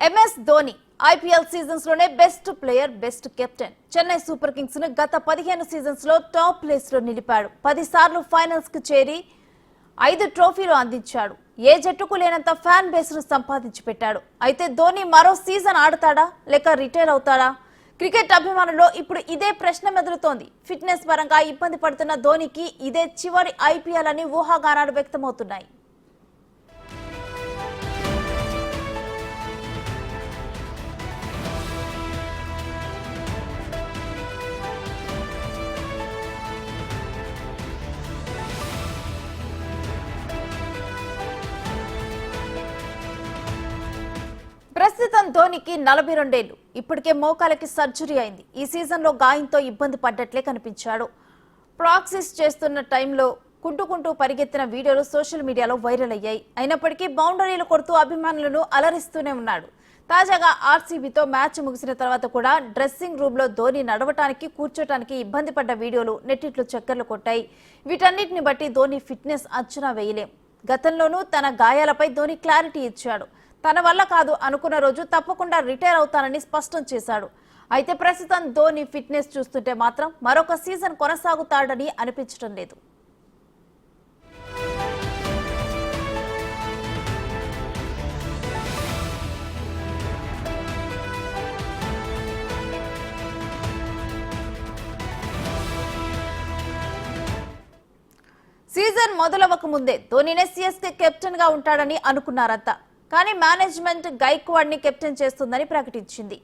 MS Dhoni IPL seasons లోనే best player, best captain. Chennai super Kings ను గత 15 సీజన్స్ లో టాప్ ప్లేస్ లో నిలిపాడు. 10 సార్లు ఫైనల్స్ కు చేరి 5 ట్రోఫీలు అందించాడు. ఏ జట్టుకు లేనంత ఫ్యాన్ బేస్ ను సంపాదించి పెట్టాడు. అయితే ధోని మరో సీజన్ ఆడతాడా లేక రిటైర్ అవుతాడా? క్రికెట్ అభిమానుల్లో ఇప్పుడు ఇదే ప్రశ్న మెదులుతోంది. ఫిట్నెస్ పరంగా ఇబ్బంది పడుతున్న ధోనికి ఇదే చివరి IPL అని ఊహాగానాలు వ్యక్తమవుతున్నాయి. ప్రస్తుతం ధోనికి 42 ఏళ్లు. ఇప్పటికే మోకాలకి సర్జరీ అయింది. ఈ సీజన్లో గాయంతో ఇబ్బంది పడ్డట్లే కనిపించాడు. ప్రాక్టీస్ చేస్తున్న టైంలో కుంటుకుంటూ పరిగెత్తిన వీడియోలు సోషల్ మీడియాలో వైరల్ అయ్యాయి. అయినప్పటికీ బౌండరీలు కొడుతూ అభిమానులను అలరిస్తూనే ఉన్నాడు. తాజాగా RCBతో మ్యాచ్ ముగిసిన తర్వాత కూడా డ్రెస్సింగ్ రూమ్ లో ధోని నడవటానికి, కూర్చోటానికి ఇబ్బంది పడ్డ వీడియోలు నెట్టింట్లో చక్కర్లు కొట్టాయి. వీటన్నిటిని బట్టి ధోని ఫిట్నెస్ అంచనా వేయలేం. గతంలోనూ తన గాయాలపై ధోని క్లారిటీ ఇచ్చాడు. తన వల్ల కాదు అనుకున్న రోజు తప్పకుండా రిటైర్ అవుతానని స్పష్టం చేశాడు. అయితే ప్రస్తుతం ధోని ఫిట్నెస్ చూస్తుంటే మాత్రం మరొక సీజన్ కొనసాగుతాడని అనిపించడం లేదు. సీజన్ మొదలవక ముందే ధోనినే CSK కెప్టెన్ గా ఉంటాడని అనుకున్నారంతా. కానీ మేనేజ్మెంట్ గైక్వాడ్ ని కెప్టెన్ చేస్తుందని ప్రకటించింది.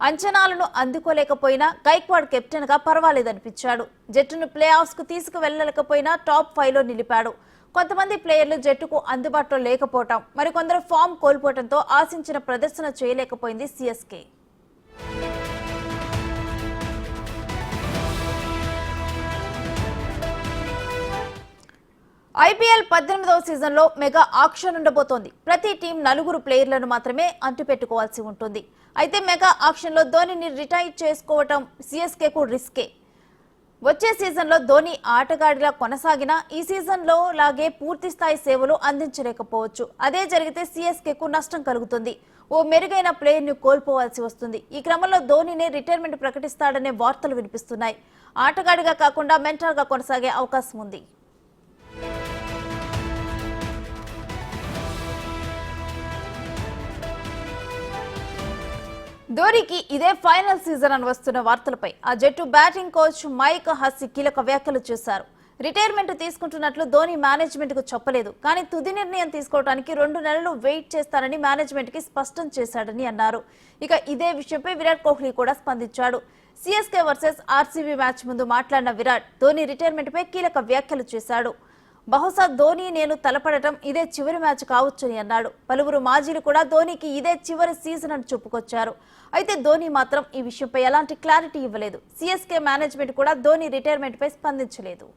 అంచనాలను అందుకోలేకపోయినా గైక్వాడ్ కెప్టెన్ గా పర్వాలేదనిపించాడు. జట్టును ప్లే ఆఫ్స్ కు తీసుకువెళ్లలేకపోయినా టాప్ 5 లో నిలిపాడు. కొంతమంది ప్లేయర్లు జట్టుకు అందుబాటులో లేకపోవటం, మరికొందరు ఫామ్ కోల్పోవడంతో ఆశించిన ప్రదర్శన చేయలేకపోయింది CSK. IPL 18వ సీజన్లో మెగా ఆక్షన్ ఉండబోతోంది. ప్రతి టీం 4 ప్లేయర్లను మాత్రమే అంటిపెట్టుకోవాల్సి ఉంటుంది. అయితే మెగా ఆక్షన్లో ధోనిని రిటైర్ చేసుకోవటం CSKకు రిస్కే. వచ్చే సీజన్లో ధోని ఆటగాడిలా కొనసాగినా ఈ సీజన్లో లాగే పూర్తి స్థాయి సేవలు అందించలేకపోవచ్చు. అదే జరిగితే CSKకు నష్టం కలుగుతుంది. ఓ మెరుగైన ప్లేయర్ను కోల్పోవాల్సి వస్తుంది. ఈ క్రమంలో ధోనినే రిటైర్మెంట్ ప్రకటిస్తాడనే వార్తలు వినిపిస్తున్నాయి. ఆటగాడిగా కాకుండా మెంటర్గా కొనసాగే అవకాశం ఉంది. ధోనికి ఇదే ఫైనల్ సీజన్ అని వస్తున్న వార్తలపై ఆ జట్టు బ్యాటింగ్ కోచ్ మైక్ హస్సీ కీలక వ్యాఖ్యలు చేశారు. రిటైర్మెంట్ తీసుకుంటున్నట్లు ధోని మేనేజ్మెంట్ కు చెప్పలేదు. కానీ తుది నిర్ణయం తీసుకోవడానికి 2 నెలలు వెయిట్ చేస్తానని మేనేజ్మెంట్ కి స్పష్టం చేశాడని అన్నారు. ఇక ఇదే విషయంపై విరాట్ కోహ్లీ కూడా స్పందించాడు. CSK వర్సెస్ RCB మ్యాచ్ ముందు మాట్లాడిన విరాట్ ధోని రిటైర్మెంట్ పై కీలక వ్యాఖ్యలు చేశాడు. బహుశా ధోని నేను తలపడటం ఇదే చివరి మ్యాచ్ కావచ్చని అన్నాడు. పలువురు మాజీలు కూడా ధోనికి ఇదే చివరి సీజన్ అని చెప్పుకొచ్చారు. అయితే ధోని మాత్రం ఈ విషయంపై ఎలాంటి క్లారిటీ ఇవ్వలేదు. CSK మేనేజ్మెంట్ కూడా ధోని రిటైర్మెంట్ పై స్పందించలేదు.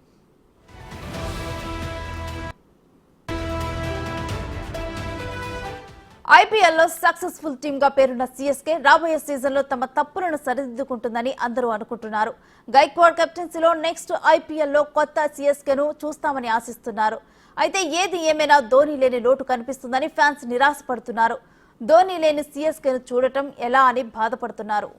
IPLలో సక్సెస్ఫుల్ టీమ్ గా పేరున్న CSK రాబోయే సీజన్ లో తమ తప్పులను సరిదిద్దుకుంటుందని అందరూ అనుకుంటున్నారు. గైక్వాడ్ కెప్టెన్సీలో నెక్స్ట్ IPLలో కొత్త CSKను చూస్తామని ఆశిస్తున్నారు. అయితే ఏది ఏమైనా ధోని లేని లోటు కనిపిస్తుందని ఫ్యాన్స్ నిరాశపడుతున్నారు. ధోని లేని CSKను చూడటం ఎలా అని బాధపడుతున్నారు.